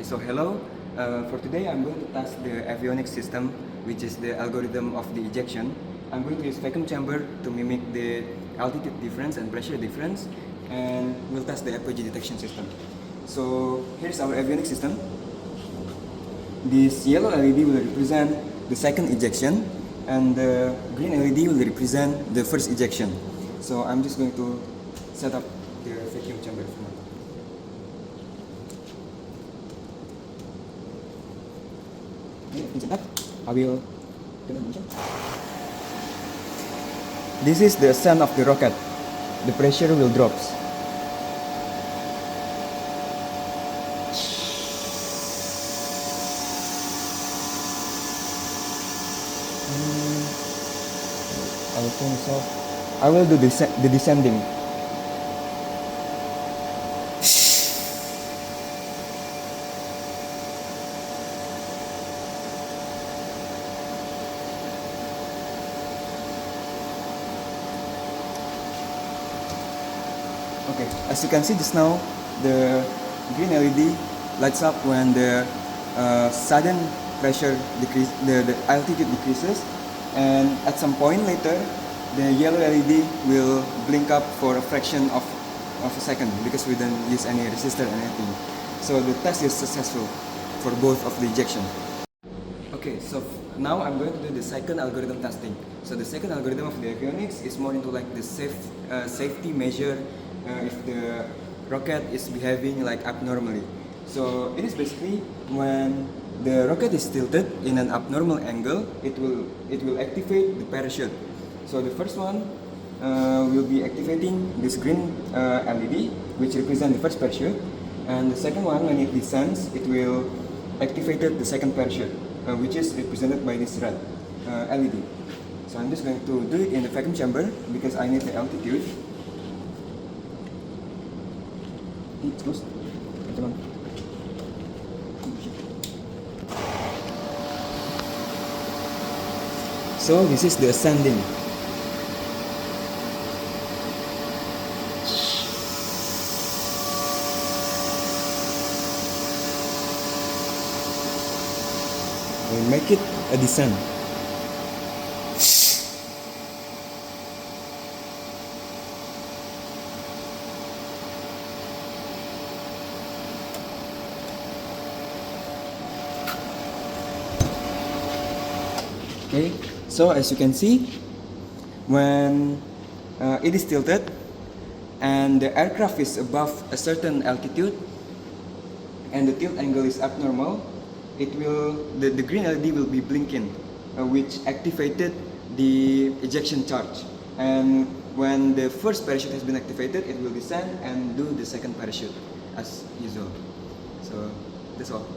Okay, so hello. For today, I'm going to test the avionics system, which is the algorithm of the ejection. I'm going to use vacuum chamber to mimic the altitude difference and pressure difference, and we'll test the apogee detection system. So here's our avionics system. This yellow LED will represent the second ejection, and the green LED will represent the first ejection. So I'm just going to set up the vacuum chamber for now. I will. This is the ascent of the rocket. The pressure will drop. I will turn this off. I will do the descending. Okay, as you can see just now, the green LED lights up when the sudden pressure decrease, the altitude decreases, and at some point later, the yellow LED will blink up for a fraction of a second because we didn't use any resistor or anything. So the test is successful for both of the ejection. Okay, so now I'm going to do the second algorithm testing. So the second algorithm of the avionics is more into like the safety measure if the rocket is behaving like abnormally. So it is basically when the rocket is tilted in an abnormal angle, it will activate the parachute. So the first one will be activating this green LED, which represents the first parachute, and the second one, when it descends, it will activate the second parachute, which is represented by this red LED. So I'm just going to do it in the vacuum chamber because I need the altitude. It's close. Come on. So this is the ascending. We make it a descent. Okay, so as you can see, when it is tilted and the aircraft is above a certain altitude and the tilt angle is abnormal, the green LED will be blinking, which activated the ejection charge. And when the first parachute has been activated, it will descend and do the second parachute as usual. So that's all.